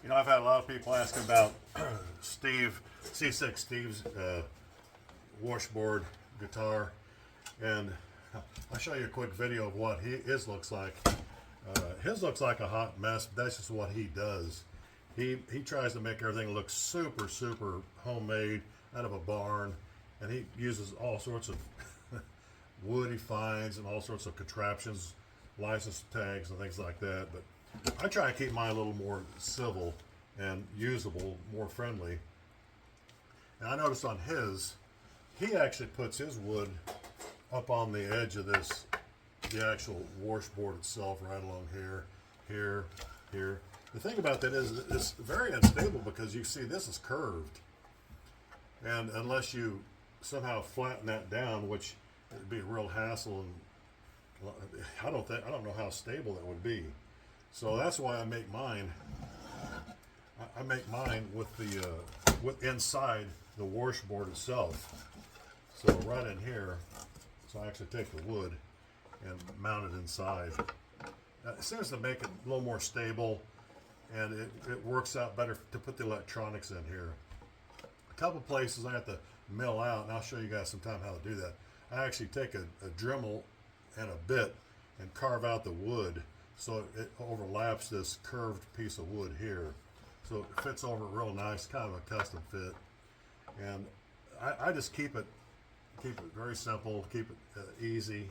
You know, I've had a lot of people asking about Steve's washboard guitar, and I'll show you a quick video of what his looks like. His looks like a hot mess, but that's just what he does. He tries to make everything look super homemade, out of a barn, and he uses all sorts of wood he finds and all sorts of contraptions, license tags and things like that. But I try to keep mine a little more civil and usable, more friendly. And I noticed on his, he actually puts his wood up on the edge of this, the actual washboard itself, right along here. The thing about that is it's very unstable because you see this is curved. And unless you somehow flatten that down, which it'd be a real hassle, and I don't know how stable that would be. So that's why I make mine. I make mine with the with inside the washboard itself. So right in here, so I actually take the wood and mount it inside. It seems to make it a little more stable, and it works out better to put the electronics in here. A couple places I have to mill out, and I'll show you guys sometime how to do that. I actually take a Dremel and a bit and carve out the wood so it overlaps this curved piece of wood here. So it fits over it real nice, kind of a custom fit. And I just keep it very simple, keep it easy.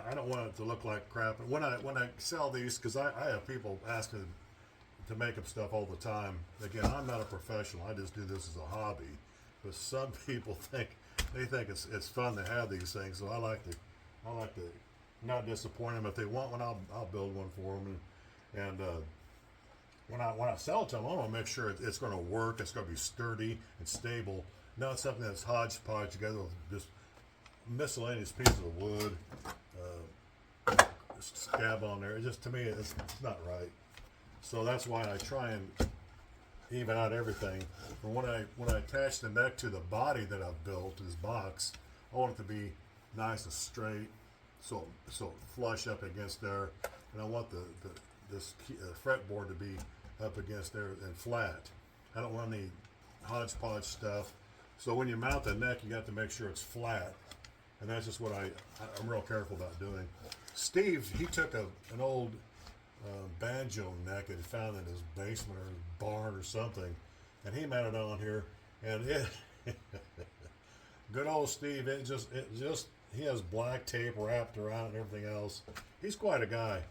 I don't want it to look like crap. And when I sell these, because I have people asking to make up stuff all the time. Again, I'm not a professional. I just do this as a hobby. But some people think it's fun to have these things. So I like to not disappoint them. If they want one, I'll build one for them. And when I sell it to them, I want to make sure it's going to work. It's going to be sturdy and stable. Not something that's hodgepodge together with just miscellaneous pieces of wood, scab on there. It just, to me, it's not right. So that's why I try and even out everything. And when I attach the neck to the body that I've built, this box, I want it to be nice and straight, so flush up against there, and I want this fretboard to be up against there and flat. I don't want any hodgepodge stuff. So when you mount the neck, you got to make sure it's flat, and that's just what I'm real careful about doing. Steve, he took an old banjo neck that he found in his basement or his barn or something, and he mounted it on here, and it good old Steve, it just he has black tape wrapped around it and everything else. He's quite a guy.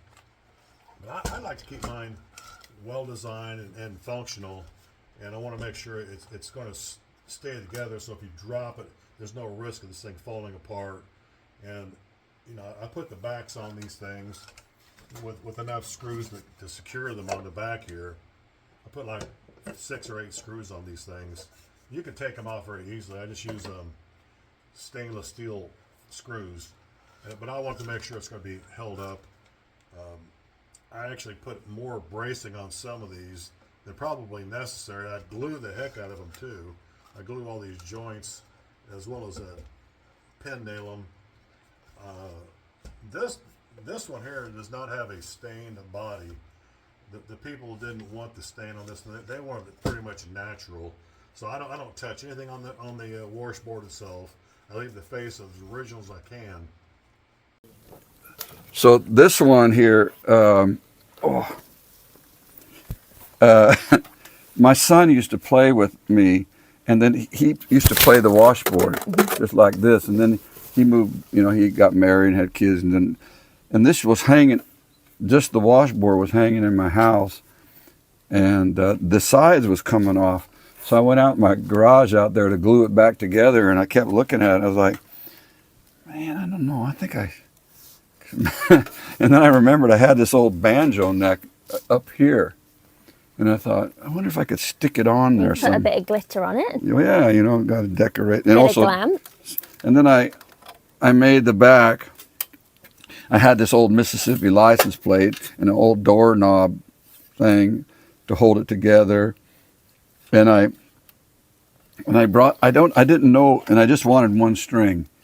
But I like to keep mine well designed and functional, and I want to make sure it's going to stay together, so if you drop it, there's no risk of this thing falling apart. And you know, I put the backs on these things with enough screws to secure them on the back here. I put like 6 or 8 screws on these things. You can take them off very easily. I just use stainless steel screws, but I want to make sure it's going to be held up. I actually put more bracing on some of these than probably necessary. I glue the heck out of them too. I glue all these joints as well as pin nail them. This one here does not have a stained body. The people didn't want the stain on this. They wanted it pretty much natural. So I don't touch anything on the washboard itself. I leave the face as original as I can. So this one here, my son used to play with me, and then he used to play the washboard just like this, and then he moved, he got married and had kids, and this was hanging, just the washboard was hanging in my house, and the sides was coming off. So I went out in my garage out there to glue it back together, and I kept looking at it. I was like, man, I don't know. I think I... And then I remembered I had this old banjo neck up here. And I thought, I wonder if I could stick it on there. Put a bit of glitter on it. Yeah, got to decorate. And bit also, of glam. And then I made the back. I had this old Mississippi license plate and an old doorknob thing to hold it together. And I didn't know, and I just wanted one string.